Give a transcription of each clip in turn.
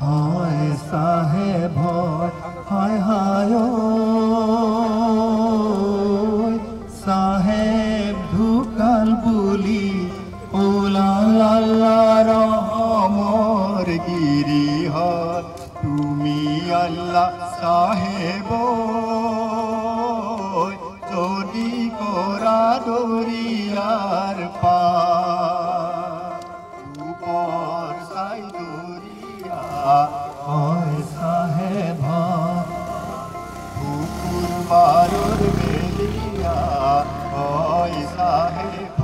হয় চাহেব হায় হায় চাহেব ঢুকাল বুলি রহমর গিরিহত তুমি আল্লাহ সাহেব যদি করা দরিয়ার পার উপর সাই দরিয়া হয় সাহেব পুকুর পারুর বেলিয়া হয় সাহেব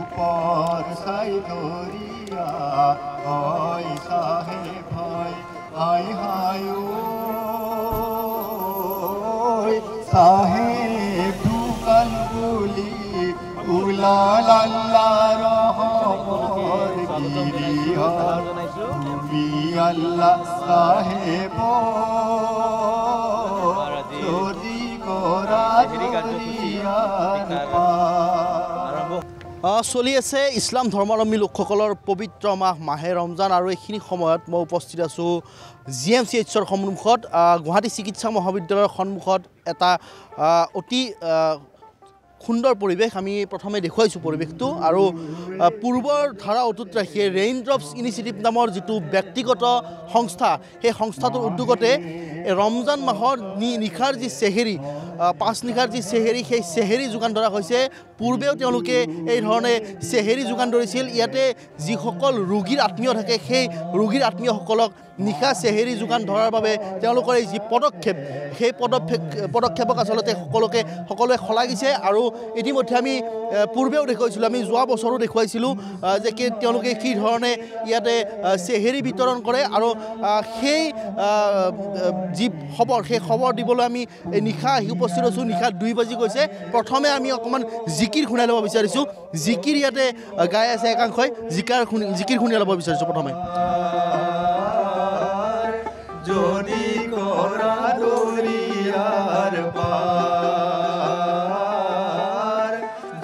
উপর সাই দরিয়া হয় সাহেব হায় হায় সাহেব ঢুকাল বলি উলাল আল্লাহ রহমর গিরিহত তুমি আল্লাহ সাহেব যদি করা দরিয়ার পার চলি আছে ইছলাম ধৰ্মাৱলম্বী লোকসকলৰ পবিত্ৰ মাহে ৰমজান আৰু এইখিনি সময়ত মই উপস্থিত আছোঁ GMCHৰ সন্মুখত গুৱাহাটী চিকিৎসা মহাবিদ্যালয়ৰ সন্মুখত এটা অতি সুন্দৰ পৰিৱেশ আমি প্ৰথমে দেখুৱাইছোঁ পৰিৱেশটো আৰু পূৰ্বৰ ধাৰা অটুট ৰাখি ৰেইন ড্ৰপছ ইনিচিয়েটিভ নামৰ যিটো ব্যক্তিগত সংস্থা সেই সংস্থাটোৰ উদ্যোগতে ৰমজান মাহৰ নিশাৰ যি চেহেৰি 5 নিশাৰ যি চেহেৰি সেই চেহেৰি যোগান ধৰা হৈছে পূৰ্বেও তেওঁলোকে এই ধৰণে চেহেৰি যোগান ধৰিছিল ইয়াতে যিসকল ৰোগীৰ আত্মীয় থাকে সেই ৰোগীৰ আত্মীয়সকলক নিশা চেহেৰি যোগান ধৰাৰ বাবে তেওঁলোকৰ এই যি পদক্ষেপ সেই পদক্ষেপক আচলতে সকলোৱে শলাগিছে আৰু ইতিমধ্যে আমি পূৰ্বেও দেখুৱাইছিলোঁ আমি যোৱা বছৰো দেখুৱাইছিলোঁ যে তেওঁলোকে কি ধৰণে ইয়াতে চেহেৰি বিতৰণ কৰে আৰু সেই যি খবৰ দিবলৈ আমি নিশা আহি উপস্থিত আছোঁ নিশা 2 বাজি গৈছে প্ৰথমে আমি অকণমান জিকিৰ শুনাই ল'ব বিচাৰিছোঁ জিকিৰ ইয়াতে গাই আছে একাংশই জিকিৰ শুনাই ল'ব বিচাৰিছোঁ প্ৰথমে যদি কৰা দৰিয়াৰ পাৰ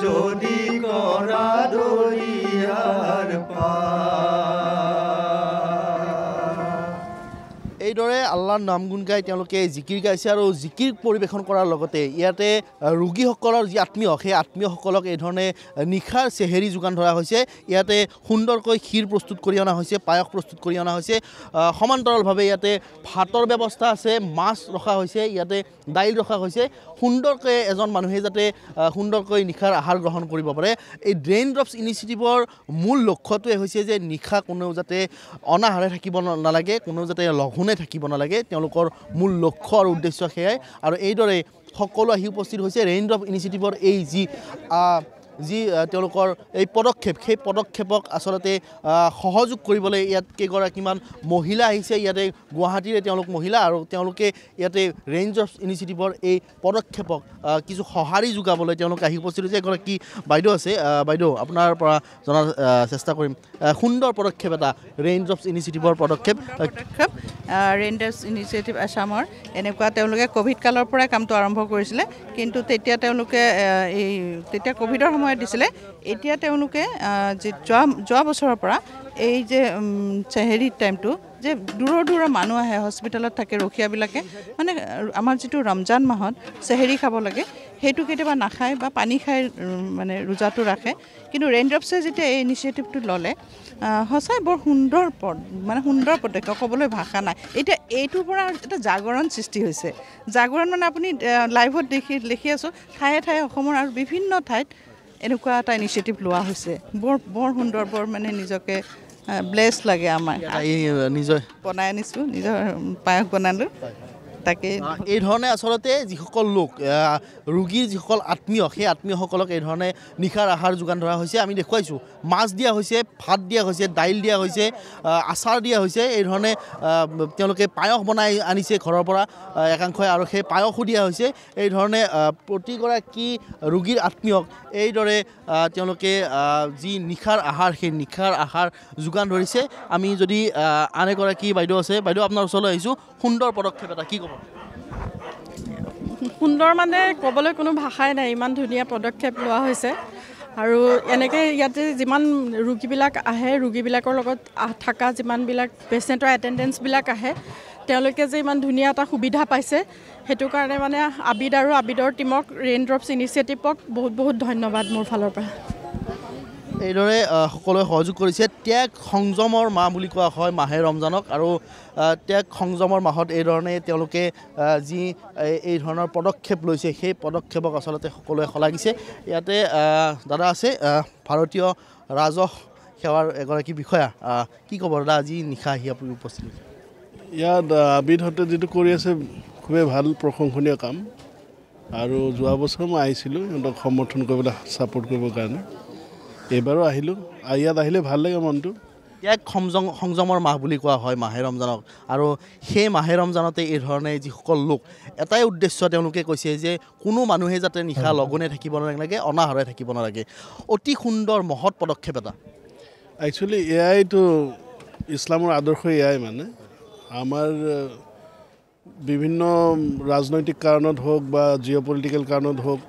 যদি কৰা দৰিয়াৰ পাৰ এইদৰে আল্লাহৰ নাম গুণ গাই তেওঁলোকে জিকিৰ গাইছে আৰু জিকিৰ পৰিৱেশন কৰাৰ লগতে ইয়াতে ৰোগীসকলৰ যি আত্মীয় সেই আত্মীয়সকলক এই ধৰণে নিশাৰ চেহেৰি যোগান ধৰা হৈছে ইয়াতে সুন্দৰকৈ ক্ষীৰ প্ৰস্তুত কৰি অনা হৈছে পায়স প্ৰস্তুত কৰি অনা হৈছে সমান্তৰালভাৱে ইয়াতে ভাতৰ ব্যৱস্থা আছে মাছ ৰখা হৈছে ইয়াতে দাইল ৰখা হৈছে সুন্দৰকৈ এজন মানুহে যাতে সুন্দৰকৈ নিশাৰ আহাৰ গ্ৰহণ কৰিব পাৰে এই ৰেইন ড্ৰপছ ইনিচিয়েটিভৰ মূল লক্ষ্যটোৱে হৈছে যে নিশা কোনেও যাতে অনাহাৰে থাকিব নালাগে কোনেও যাতে লঘোণে থাকিব নালাগে তেওঁলোকৰ মূল লক্ষ্য আৰু উদ্দেশ্য সেয়াই আৰু এইদৰে সকলো আহি উপস্থিত হৈছে ৰেইন ড্ৰপ ইনিচিয়েটিভৰ এই যি তেওঁলোকৰ এই পদক্ষেপ সেই পদক্ষেপক আচলতে সহযোগ কৰিবলৈ ইয়াত কেইগৰাকীমান মহিলা আহিছে ইয়াতে গুৱাহাটীৰে তেওঁলোক মহিলা আৰু তেওঁলোকে ইয়াতে ৰেইন ড্ৰপ ইনিচিয়েটিভৰ এই পদক্ষেপক কিছু সঁহাৰি যোগাবলৈ তেওঁলোকে আহি উপস্থিত হৈছে এগৰাকী বাইদেউ আছে বাইদেউ আপোনাৰ পৰা জনাৰ চেষ্টা কৰিম সুন্দৰ পদক্ষেপ এটা ৰেইন ড্ৰপছ ইনিচিয়েটিভৰ পদক্ষেপ ৰেইন ড্ৰপছ ইনিচিয়েটিভ আছামৰ এনেকুৱা তেওঁলোকে ক'ভিড কালৰ পৰাই কামটো আৰম্ভ কৰিছিলে কিন্তু তেতিয়া তেওঁলোকে তেতিয়া ক'ভিডৰ সময়ত দিছিলে এতিয়া তেওঁলোকে যে যোৱা বছৰৰ পৰা এই যে চেহেৰি টাইমটো যে দূৰৰ মানুহ আহে হস্পিটেলত থাকে ৰখীয়াবিলাকে মানে আমাৰ যিটো ৰমজান মাহত চেহেৰি খাব লাগে সেইটো কেতিয়াবা নাখায় বা পানী খাই মানে ৰোজাটো ৰাখে কিন্তু ৰেইন ড্ৰপছে যেতিয়া এই ইনিচিয়েটিভটো ল'লে সঁচাই বৰ সুন্দৰ পদক্ষেপ ক'বলৈ ভাষা নাই এতিয়া এইটোৰ পৰা এটা জাগৰণ সৃষ্টি হৈছে জাগৰণ মানে আপুনি লাইভত দেখি আছোঁ ঠায়ে ঠায়ে অসমৰ আৰু বিভিন্ন ঠাইত এনেকুৱা এটা ইনিচিয়েটিভ লোৱা হৈছে বৰ সুন্দৰ বৰ মানে নিজকে ব্লেছ লাগে আমাৰ নিজৰ বনাই আনিছোঁ নিজৰ পায়স বনালোঁ তাকে এই ধৰণে আচলতে যিসকল লোক ৰোগীৰ যিসকল আত্মীয় সেই আত্মীয়সকলক এই ধৰণে নিশাৰ আহাৰ যোগান ধৰা হৈছে আমি দেখুৱাইছোঁ মাছ দিয়া হৈছে ভাত দিয়া হৈছে দাইল দিয়া হৈছে আচাৰ দিয়া হৈছে এই ধৰণে তেওঁলোকে পায়স বনাই আনিছে ঘৰৰ পৰা একাংশই আৰু সেই পায়সো দিয়া হৈছে এই ধৰণে প্ৰতিগৰাকী ৰোগীৰ আত্মীয়ক এইদৰে তেওঁলোকে যি নিশাৰ আহাৰ সেই নিশাৰ আহাৰ যোগান ধৰিছে আমি যদি আন এগৰাকী বাইদেউ আছে বাইদেউ আপোনাৰ ওচৰলৈ আহিছোঁ সুন্দৰ পদক্ষেপ এটা কি ক'ব সুন্দৰ মানে ক'বলৈ কোনো ভাষাই নাই ইমান ধুনীয়া পদক্ষেপ লোৱা হৈছে আৰু এনেকৈ ইয়াতে যিমান ৰোগীবিলাক আহে ৰোগীবিলাকৰ লগত থকা যিমানবিলাক পেচেণ্টৰ এটেণ্ডেঞ্চবিলাক আহে তেওঁলোকে যে ইমান ধুনীয়া এটা সুবিধা পাইছে সেইটো কাৰণে মানে আবিদ আৰু আবিদৰ টীমক ৰেইনড্ৰপছ ইনিচিয়েটিভক বহুত বহুত ধন্যবাদ মোৰ ফালৰ পৰা। এইদৰে সকলোৱে সহযোগ কৰিছে। ত্যাগ সংযমৰ মাহ বুলি কোৱা হয় মাহে ৰমজানক, আৰু ত্যাগ সংযমৰ মাহত এইধৰণে তেওঁলোকে যি এই ধৰণৰ পদক্ষেপ লৈছে সেই পদক্ষেপক আচলতে সকলোৱে শলাগিছে। ইয়াতে দাদা আছে ভাৰতীয় ৰাজহ সেৱাৰ এগৰাকী বিষয়া। কি ক'ব দাদা, আজি নিশা আহি আপুনি উপস্থিত হৈছে? ইয়াত আবিদহঁতে যিটো কৰি আছে খুবেই ভাল প্ৰশংসনীয় কাম, আৰু যোৱা বছৰ মই আহিছিলোঁ সিহঁতক সমৰ্থন কৰিবলৈ ছাপোৰ্ট কৰিবৰ কাৰণে। এইবাৰো আহিলোঁ, ইয়াত আহিলে ভাল লাগে মনটো। ত্যাগ সংযমৰ মাহ বুলি কোৱা হয় মাহে ৰমজানক, আৰু সেই মাহে ৰমজানতে এই ধৰণে যিসকল লোক এটাই উদ্দেশ্য তেওঁলোকে কৈছে যে কোনো মানুহে যাতে নিশা লঘোণে থাকিব নালাগে, অনাহাৰে থাকিব নালাগে। অতি সুন্দৰ মহৎ পদক্ষেপ এটা। একচুৱেলি এয়াইতো ইছলামৰ আদৰ্শ, এয়াই মানে আমাৰ বিভিন্ন ৰাজনৈতিক কাৰণত হওক বা জিঅ' পলিটিকেল কাৰণত হওক,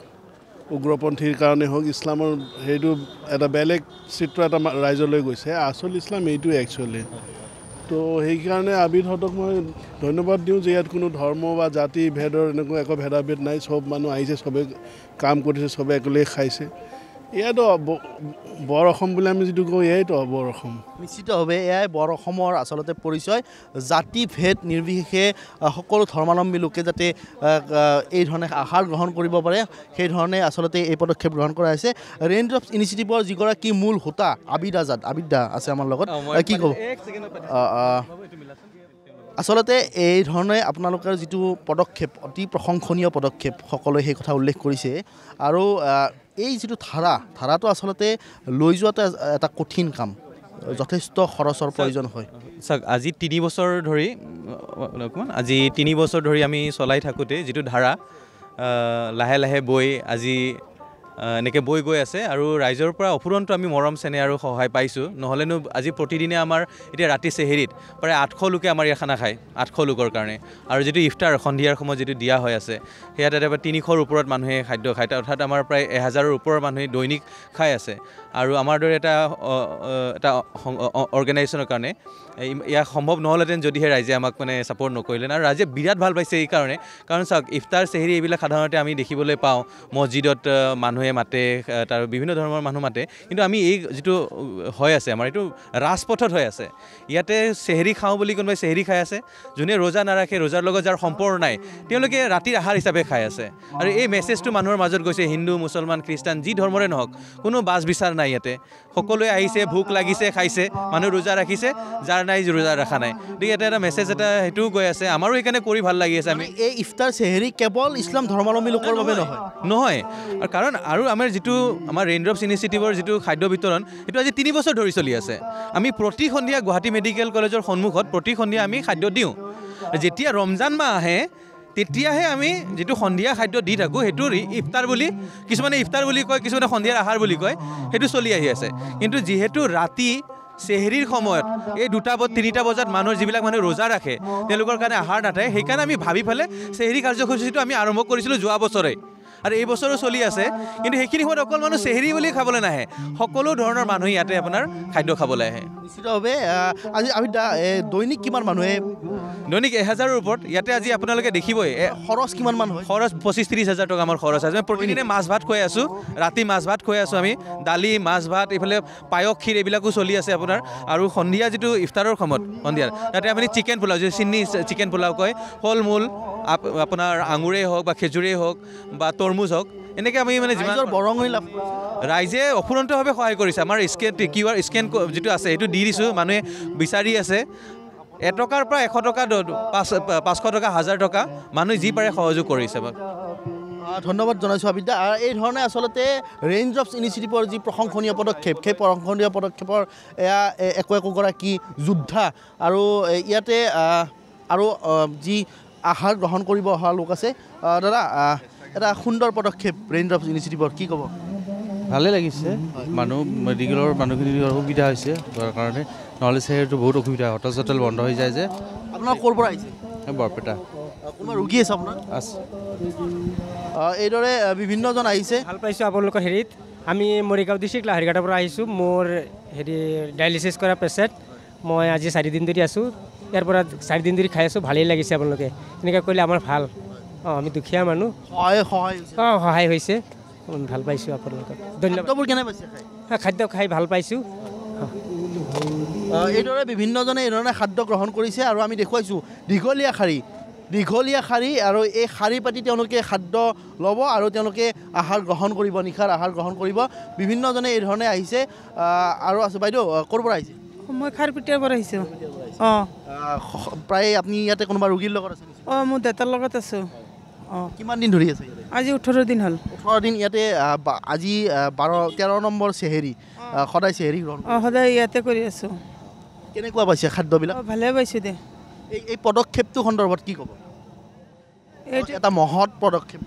উগ্ৰপন্থীৰ কাৰণে হওক, ইছলামৰ সেইটো এটা বেলেগ চিত্ৰ এটা ৰাইজলৈ গৈছে। আচল ইছলাম এইটোৱে একচুৱেলি। তো সেইকাৰণে আবিদহঁতক মই ধন্যবাদ দিওঁ যে ইয়াত কোনো ধৰ্ম বা জাতি ভেদৰ এনেকুৱা একো ভেদাভেদ নাই, চব মানুহ আহিছে, চবে কাম কৰিছে, চবে একেলগে খাইছে। এয়াতো বৰ অসম বুলি আমি যিটো কওঁ, এয়াইতো বৰ অসম। নিশ্চিতভাৱে এয়াই বৰ অসমৰ আচলতে পৰিচয়। জাতি ভেদ নিৰ্বিশেষে সকলো ধৰ্মাৱলম্বী লোকে যাতে এই ধৰণে আহাৰ গ্ৰহণ কৰিব পাৰে, সেইধৰণে আচলতে এই পদক্ষেপ গ্ৰহণ কৰা হৈছে। ৰেইনড্ৰপছ ইনিচিয়েটিভৰ যিগৰাকী মূল হোতা আবিদ আজাদ, আবিদ দা আছে আমাৰ লগত, কি ক'ব? আচলতে এই ধৰণে আপোনালোকৰ যিটো পদক্ষেপ অতি প্ৰশংসনীয় পদক্ষেপ, সকলোৱে সেই কথা উল্লেখ কৰিছে। আৰু এই যিটো ধাৰাটো আচলতে লৈ যোৱাটো এটা কঠিন কাম, যথেষ্ট খৰচৰ প্ৰয়োজন হয়। চাওক, আজি 3 বছৰ ধৰি আমি চলাই থাকোঁতে যিটো ধাৰা লাহে লাহে বৈ আজি এনেকৈ বৈ গৈ আছে, আৰু ৰাইজৰ পৰা অফুৰন্ত আমি মৰম চেনেহ আৰু সহায় পাইছোঁ। নহ'লেনো আজি প্ৰতিদিনে আমাৰ এতিয়া ৰাতি চেহেৰিত প্ৰায় 800 লোকে আমাৰ ইয়াত খানা খায়, 800 লোকৰ কাৰণে। আৰু যিটো ইফতাৰ সন্ধিয়াৰ সময়ত যিটো দিয়া হৈ আছে, সেয়া তাতে 300ৰ ওপৰত মানুহে খাদ্য খায়, অৰ্থাৎ আমাৰ প্ৰায় 1000ৰ ওপৰৰ মানুহে দৈনিক খাই আছে। আৰু আমাৰ দৰে এটা অৰ্গেনাইজেশ্যনৰ কাৰণে ইয়াক সম্ভৱ নহ'লহেঁতেন যদিহে ৰাইজে আমাক মানে ছাপোৰ্ট নকৰিলে। আৰু ৰাইজে বিৰাট ভাল পাইছে এইকাৰণে, কাৰণ চাওক, ইফতাৰ চেহেৰি এইবিলাক সাধাৰণতে আমি দেখিবলৈ পাওঁ মছজিদত মানুহে মাতে, তাৰ বিভিন্ন ধৰণৰ মানুহ মাতে, কিন্তু আমি এই যিটো হৈ আছে আমাৰ এইটো ৰাজপথত হৈ আছে। ইয়াতে চেহেৰি খাওঁ বুলি কোনোবাই চেহেৰি খাই আছে, যোনে ৰোজা নাৰাখে, ৰোজাৰ লগত যাৰ সম্পৰ্ক নাই, তেওঁলোকে ৰাতিৰ আহাৰ হিচাপে খাই আছে। আৰু এই মেছেজটো মানুহৰ মাজত গৈছে, হিন্দু মুছলমান খ্ৰীষ্টান যি ধৰ্মৰে নহওক, কোনো বাছ বিচাৰ নাই ইয়াতে। সকলোৱে আহিছে, ভোক লাগিছে, খাইছে, মানুহ ৰোজা ৰাখিছে, যাৰ নাই ৰোজা ৰখা নাই। গতিকে ইয়াতে এটা মেছেজ এটা সেইটোও গৈ আছে, আমাৰো সেইকাৰণে কৰি ভাল লাগি আছে। আমি এই ইফতাৰ চেহেৰি কেৱল ইছলাম ধৰ্মাৱলম্বী লোকৰ বাবে নহয়, কাৰণ আৰু আমাৰ যিটো আমাৰ ৰেইনড্ৰপছ ইনিচিয়েটিভৰ যিটো খাদ্য বিতৰণ, সেইটো আজি 3 বছৰ ধৰি চলি আছে। আমি প্ৰতি সন্ধিয়া গুৱাহাটী মেডিকেল কলেজৰ সন্মুখত প্ৰতি সন্ধিয়া আমি খাদ্য দিওঁ। যেতিয়া ৰমজান মাহ আহে তেতিয়াহে আমি যিটো সন্ধিয়া খাদ্য দি থাকোঁ, সেইটো ইফতাৰ বুলি, কিছুমানে ইফতাৰ বুলি কয়, কিছুমানে সন্ধিয়াৰ আহাৰ বুলি কয়, সেইটো চলি আহি আছে। কিন্তু যিহেতু ৰাতি চেহেৰিৰ সময়ত এই 2-3টা বজাত মানুহৰ যিবিলাক মানুহ ৰোজা ৰাখে, তেওঁলোকৰ কাৰণে আহাৰ নাথাকে, সেইকাৰণে আমি ভাবি পেলাই চেহেৰি কাৰ্যসূচীটো আমি আৰম্ভ কৰিছিলোঁ যোৱা বছৰে, আৰু এই বছৰো চলি আছে। কিন্তু সেইখিনি সময়ত অকল মানুহ চেহেৰি বুলি খাবলৈ নাহে, সকলো ধৰণৰ মানুহ ইয়াতে আপোনাৰ খাদ্য খাবলৈ আহে। নিশ্চিতভাৱে আজি আমি দৈনিক কিমান মানুহে? দৈনিক 1000ৰ ওপৰত। ইয়াতে আজি আপোনালোকে দেখিবই খৰচ কিমান মান হয়? খৰচ 25-30 হাজাৰ টকা আমাৰ খৰচ আছে। প্ৰতিদিনে মাছ ভাত খুৱাই আছোঁ, ৰাতি মাছ ভাত খুৱাই আছোঁ আমি, দালি মাছ ভাত, এইফালে পায়স ক্ষীৰ এইবিলাকো চলি আছে আপোনাৰ। আৰু সন্ধিয়া যিটো ইফতাৰৰ সময়ত সন্ধিয়াৰ তাতে আপুনি চিকেন পোলাও, যিটো চিন্নি চিকেন পোলাও কয়, ফল মূল আপোনাৰ আঙুৰেই হওক বা খেজুৰেই হওক বা তৰমুজ হওক, এনেকৈ আমি মানে যিমান বৰঙণি লাভ ৰাইজে অফুৰন্তভাৱে সহায় কৰিছে। আমাৰ QR স্কেন যিটো আছে সেইটো দি দিছোঁ, মানুহে বিচাৰি আছে। 1 টকাৰ পৰা 100 টকা, 500 টকা, 1000 টকা, মানুহে যি পাৰে সহযোগ কৰিছে আমাক। ধন্যবাদ জনাইছোঁ আবিদা। এই ধৰণে আচলতে ৰেইনড্ৰপছ ইনিচিয়েটিভৰ যি প্ৰশংসনীয় পদক্ষেপ, সেই প্ৰশংসনীয় পদক্ষেপৰ এয়া একোগৰাকী যোদ্ধা, আৰু ইয়াতে আৰু যি আহাৰ গ্ৰহণ কৰিব অহা লোক আছে। দাদা, এটা সুন্দৰ পদক্ষেপ ৰেইনড্ৰপছ ইনিচিয়েটিভৰ, কি ক'ব? ভালেই লাগিছে, মানুহ মেডিকেলৰ মানুহখিনিৰ সুবিধা হৈছে কাৰণে, নহ'লে চেহেৰিটো বহুত অসুবিধা, হোটেল চটেল বন্ধ হৈ যায় যে। আপোনাৰ ক'ৰ পৰা আহিছে? বৰপেটা। কোনোবা ৰোগী আছে আপোনাৰ? আছে। এইদৰে বিভিন্নজন আহিছে। ভাল পাইছোঁ আপোনালোকৰ হেৰিত আমি মৰিগাঁও ডিষ্ট্ৰিক্ট লাহৰিঘাটৰ পৰা আহিছোঁ। মোৰ হেৰি ডায়েলিচিছ কৰা পেচেণ্ট, মই আজি 4 দিন ধৰি আছোঁ। ইয়াৰ পৰা 4 দিন ধৰি খাই আছোঁ, ভালেই লাগিছে। আপোনালোকে এনেকৈ কৰিলে আমাৰ ভাল। আমি দুখীয়া মানুহ, সহায় হৈছে, ভাল পাইছোঁ আপোনালোকক। ধন্যবাদ। কেনে পাইছে খাদ্য খাই ভাল পাইছোঁ। এইদৰে বিভিন্নজনে এইধৰণে খাদ্য গ্ৰহণ কৰিছে আৰু আমি দেখুৱাইছোঁ দীঘলীয়া শাৰী আৰু এই শাৰী পাতি তেওঁলোকে খাদ্য ল'ব আৰু তেওঁলোকে আহাৰ গ্ৰহণ কৰিব, নিশাৰ আহাৰ গ্ৰহণ কৰিব। বিভিন্নজনে এইধৰণে আহিছে আৰু আছে। বাইদেউ ক'ৰ পৰা আহিছে? মই খাৰপিটিয়াৰ পৰা আহিছোঁ। প্ৰায় আপুনি ইয়াতে কোনোবা ৰোগীৰ লগত আছে? মোৰ দেউতাৰ লগত আছোঁ। কিমান দিন ধৰি আছে? আজি 18 দিন হ'ল। 18 দিন ইয়াতে। আজি 13 নম্বৰ চেহেৰি, সদায় চেহেৰি গ্ৰহণ? সদায় ইয়াতে কৰি আছোঁ। কেনেকুৱা পাইছে খাদ্যবিলাক? ভালে পাইছোঁ দে। এই পদক্ষেপটো সন্দৰ্ভত কি ক'ব? এটা মহৎ পদক্ষেপ।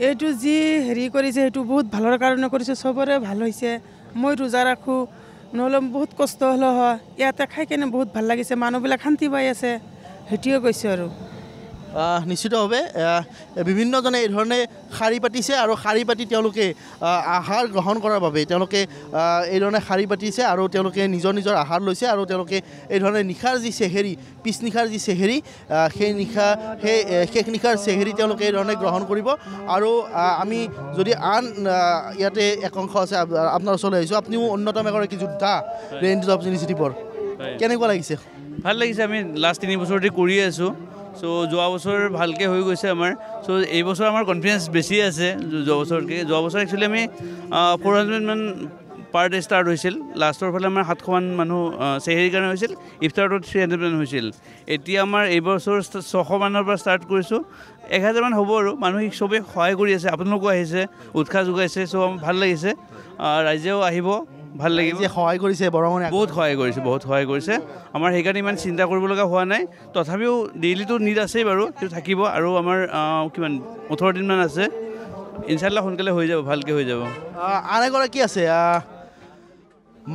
এইটো যি হেৰি কৰিছে সেইটো বহুত ভালৰ কাৰণে কৰিছে, চবৰে ভাল হৈছে। মই ৰোজা ৰাখোঁ, নহ'লে বহুত কষ্ট হ'লেও হয়। ইয়াতে খাই কেনে বহুত ভাল লাগিছে, মানুহবিলাক শান্তি পাই আছে, সেইটোৱে কৈছোঁ আৰু। নিশ্চিতভাৱে বিভিন্নজনে এইধৰণে শাৰী পাতিছে আৰু শাৰী পাতি তেওঁলোকে আহাৰ গ্ৰহণ কৰাৰ বাবে তেওঁলোকে এইধৰণে শাৰী পাতিছে আৰু তেওঁলোকে নিজৰ আহাৰ লৈছে আৰু তেওঁলোকে এইধৰণে নিশাৰ যি চেহেৰি, পিছনিশাৰ যি চেহেৰি, সেই শেষ নিশাৰ চেহেৰি তেওঁলোকে এইধৰণে গ্ৰহণ কৰিব। আৰু আমি যদি আন ইয়াতে একাংশ আছে, আপোনাৰ ওচৰলৈ আহিছোঁ। আপুনিও অন্যতম এগৰাকী যোদ্ধা ৰেঞ্জ অফ ইনিচিয়েটিভৰ, কেনেকুৱা লাগিছে? ভাল লাগিছে। আমি লাষ্ট 3 বছৰ ধৰি কৰি আছোঁ। চ' যোৱা বছৰ ভালকৈ হৈ গৈছে আমাৰ। চ' এই বছৰ আমাৰ কনফিডেঞ্চ বেছি আছে যোৱা বছৰতকৈ। যোৱা বছৰ একচুৱেলি আমি 400 মান পাৰ ডে ষ্টাৰ্ট হৈছিল। লাষ্টৰ ফালে আমাৰ 700 মান মানুহ চেহেৰিৰ কাৰণে হৈছিল। ইফতাৰটো 300 মান হৈছিল। এতিয়া আমাৰ এইবছৰ 600 মানৰ পৰা ষ্টাৰ্ট কৰিছোঁ। 1000 মান হ'ব আৰু। মানুহ চবেই সহায় কৰি আছে, আপোনালোকো আহিছে, উৎসাহ যোগাইছে। চ' ভাল লাগিছে, ৰাইজেও আহিব, ভাল লাগিব। সহায় কৰিছে বৰঙণি, বহুত সহায় কৰিছে। আমাৰ সেইকাৰণে ইমান চিন্তা কৰিব লগা হোৱা নাই। তথাপিও ডেইলিটো নিড আছেই বাৰু, সেইটো থাকিব। আৰু আমাৰ কিমান 18 দিনমান আছে, ইনশাল্লাহ সোনকালে হৈ যাব, ভালকৈ হৈ যাব। আন এগৰাকী আছে।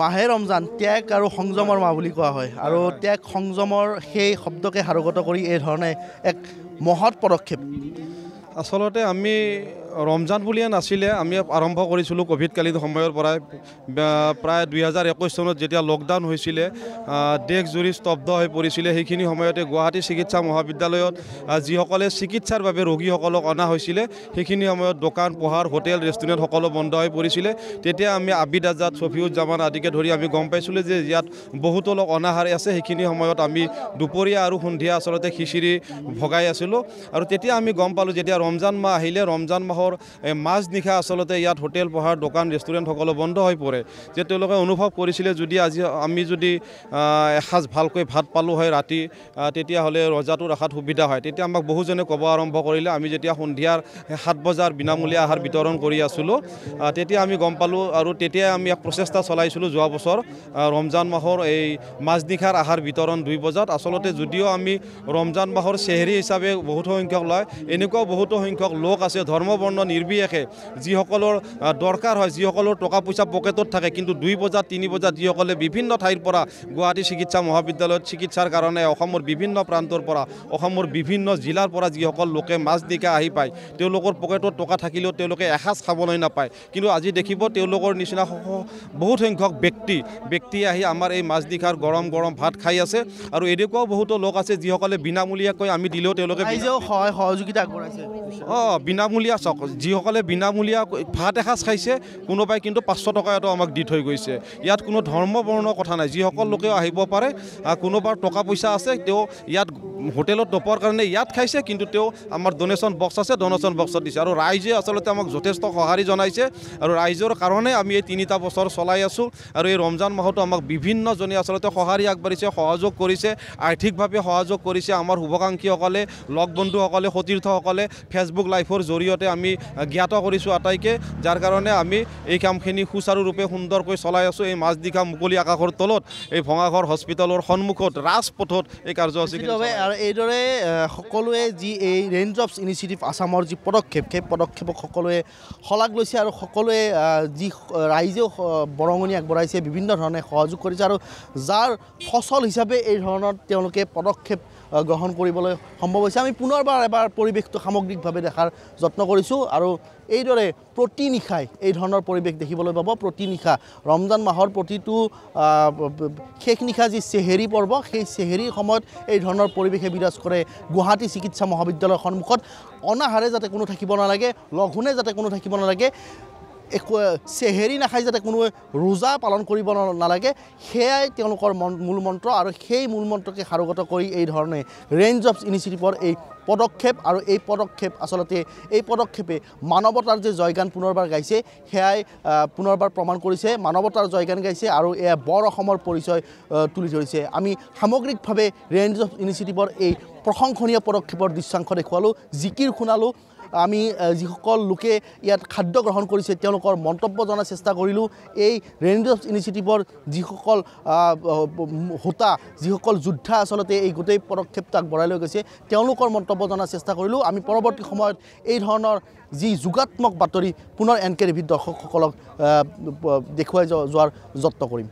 মাহে ৰমজান ত্যাগ আৰু সংযমৰ মাহ বুলি কোৱা হয়, আৰু ত্যাগ সংযমৰ সেই শব্দকে সাৰোগত কৰি এই ধৰণে এক মহৎ পদক্ষেপ। আচলতে আমি ৰমজান বুলিয়ে নাছিলে, আমি আৰম্ভ কৰিছিলোঁ ক'ভিডকালীন সময়ৰ পৰাই। প্ৰায় 2021 চনত যেতিয়া লকডাউন হৈছিলে, দেশজুৰি স্তব্ধ হৈ পৰিছিলে, সেইখিনি সময়তে গুৱাহাটী চিকিৎসা মহাবিদ্যালয়ত যিসকলে চিকিৎসাৰ বাবে ৰোগীসকলক অনা হৈছিলে, সেইখিনি সময়ত দোকান পোহাৰ, হোটেল, ৰেষ্টুৰেণ্ট সকলো বন্ধ হৈ পৰিছিলে। তেতিয়া আমি আবিদ আজাদ, ছফিউজ্জামান আদিকে ধৰি আমি গম পাইছিলোঁ যে ইয়াত বহুতো লোক অনাহাৰে আছে। সেইখিনি সময়ত আমি দুপৰীয়া আৰু সন্ধিয়া আচলতে খিচিৰি ভগাই আছিলোঁ। আৰু তেতিয়া আমি গম পালোঁ যেতিয়া ৰমজান মাহ আহিলে, ৰমজান মাহৰ মাজনিশা আচলতে ইয়াত হোটেল পোহাৰ, দোকান, ৰেষ্টুৰেণ্ট সকলো বন্ধ হৈ পৰে। যে তেওঁলোকে অনুভৱ কৰিছিলে যদি আজি আমি যদি এসাঁজ ভালকৈ ভাত পালোঁ হয় ৰাতি, তেতিয়াহ'লে ৰজাটো ৰখাত সুবিধা হয়। তেতিয়া আমাক বহুজনে ক'ব আৰম্ভ কৰিলে। আমি যেতিয়া সন্ধিয়াৰ 7 বজাৰ বিনামূলীয়া আহাৰ বিতৰণ কৰি আছিলোঁ, তেতিয়া আমি গম পালোঁ। আৰু তেতিয়াই আমি এক প্ৰচেষ্টা চলাইছিলোঁ যোৱা বছৰ ৰমজান মাহৰ এই মাজনিশাৰ আহাৰ বিতৰণ 2 বজাত। আচলতে যদিও আমি ৰমজান মাহৰ চেহেৰি হিচাপে বহুতো সংখ্যক লয়, এনেকুৱাও বহুতো সংখ্যক লোক আছে ধৰ্ম বৰ্ণ নিৰ্বিশেষে, যিসকলৰ দৰকাৰ হয়, যিসকলৰ টকা পইচা পকেটত থাকে, কিন্তু 2 বজাত 3 বজাত যিসকলে বিভিন্ন ঠাইৰ পৰা গুৱাহাটী চিকিৎসা মহাবিদ্যালয়ত চিকিৎসাৰ কাৰণে অসমৰ বিভিন্ন প্ৰান্তৰ পৰা, অসমৰ বিভিন্ন জিলাৰ পৰা যিসকল লোকে মাজনিশা আহি পায়, তেওঁলোকৰ পকেটত টকা থাকিলেও তেওঁলোকে এসাঁজ খাবলৈ নাপায়। কিন্তু আজি দেখিব তেওঁলোকৰ নিচিনা বহুত সংখ্যক ব্যক্তি আহি আমাৰ এই মাজনিশাৰ গৰম ভাত খাই আছে। আৰু এনেকুৱাও বহুতো লোক আছে যিসকলে বিনামূলীয়াকৈ আমি দিলেও তেওঁলোকে সহযোগিতা আগবঢ়াইছে। বিনামূলীয়া চাওক, যিসকলে বিনামূলীয়া ভাত এসাঁজ খাইছে, কোনোবাই কিন্তু 500 টকা এটা আমাক দি থৈ গৈছে। ইয়াত কোনো ধৰ্ম বৰ্ণৰ কথা নাই, যিসকল লোকেও আহিব পাৰে। কোনোবাৰ টকা পইচা আছে, তেওঁ ইয়াত হোটেলত নোপোৱাৰ কাৰণে ইয়াত খাইছে, কিন্তু তেওঁ আমাৰ ডনেশ্যন বক্স আছে, ডনেশ্যন বক্সত দিছে। আৰু ৰাইজে আচলতে আমাক যথেষ্ট সঁহাৰি জনাইছে, আৰু ৰাইজৰ কাৰণে আমি এই 3টা বছৰ চলাই আছোঁ। আৰু এই ৰমজান মাহতো আমাক বিভিন্নজনে আচলতে সঁহাৰি আগবাঢ়িছে, সহযোগ কৰিছে, আৰ্থিকভাৱে সহযোগ কৰিছে। আমাৰ শুভাকাংক্ষীসকলে, লগ বন্ধুসকলে, সতীৰ্থসকলে ফেচবুক লাইভৰ জৰিয়তে আমি জ্ঞাত কৰিছোঁ আটাইকে, যাৰ কাৰণে আমি এই কামখিনি সুচাৰুৰূপে সুন্দৰকৈ চলাই আছোঁ। এই মাজনিশা মুকলি আকাশৰ তলত, এই ভঙাঘৰ হস্পিটেলৰ সন্মুখত, ৰাজপথত এই কাৰ্যসূচী। আৰু এইদৰে সকলোৱে যি এই ৰেঞ্জ অফ ইনিচিয়েটিভ আছামৰ যি পদক্ষেপ, সেই পদক্ষেপক সকলোৱে শলাগ লৈছে। আৰু সকলোৱে যি ৰাইজেও বৰঙণি আগবঢ়াইছে, বিভিন্ন ধৰণে সহযোগ কৰিছে, আৰু যাৰ ফচল হিচাপে এই ধৰণৰ তেওঁলোকে পদক্ষেপ গ্ৰহণ কৰিবলৈ সম্ভৱ হৈছে। আমি পুনৰবাৰ এবাৰ পৰিৱেশটো সামগ্ৰিকভাৱে দেখাৰ যত্ন কৰিছোঁ। আছোঁ আৰু এইদৰে প্ৰতি নিশাই এই ধৰণৰ পৰিৱেশ দেখিবলৈ পাব প্ৰতি নিশা ৰমজান মাহৰ প্ৰতিটো শেষ নিশা যি চেহেৰি পৰ্ব সেই চেহেৰিৰ সময়ত এই ধৰণৰ পৰিৱেশে বিৰাজ কৰে গুৱাহাটী চিকিৎসা মহাবিদ্যালয়ৰ সন্মুখত অনাহাৰে যাতে কোনো থাকিব নালাগে লঘোণে যাতে কোনো থাকিব নালাগে চেহেৰি নাখাই যাতে কোনোৱে ৰোজা পালন কৰিব নালাগে সেয়াই তেওঁলোকৰ মূল মন্ত্ৰ আৰু সেই মূল মন্ত্ৰকে সাৰোগত কৰি এই ধৰণে ৰেঞ্জ অফ ইনিচিয়েটিভৰ এই পদক্ষেপ আৰু এই পদক্ষেপ আচলতে এই পদক্ষেপে মানৱতাৰ যে জয়গান পুনৰবাৰ গাইছে সেয়াই পুনৰবাৰ প্ৰমাণ কৰিছে মানৱতাৰ জয়গান গাইছে আৰু এয়া বৰ অসমৰ পৰিচয় তুলি ধৰিছে আমি সামগ্ৰিকভাৱে ৰেঞ্জ অফ ইনিচিয়েটিভৰ এই প্ৰশংসনীয় পদক্ষেপৰ দৃশ্যাংশ দেখুৱালোঁ জিকিৰ শুনালোঁ আমি যিসকল লোকে ইয়াত খাদ্য গ্ৰহণ কৰিছে তেওঁলোকৰ মন্তব্য জনাৰ চেষ্টা কৰিলোঁ এই ৰেঞ্জ অফ ইনিচিয়েটিভৰ যিসকল হোতা যিসকল যোদ্ধা আচলতে এই গোটেই পদক্ষেপটো আগবঢ়াই লৈ গৈছে তেওঁলোকৰ মন্তব্য জনাৰ চেষ্টা কৰিলোঁ আমি পৰৱৰ্তী সময়ত এই ধৰণৰ যি যোগাত্মক বাতৰি পুনৰ NK টিভিৰ দৰ্শকসকলক দেখুৱাই যোৱাৰ যত্ন কৰিম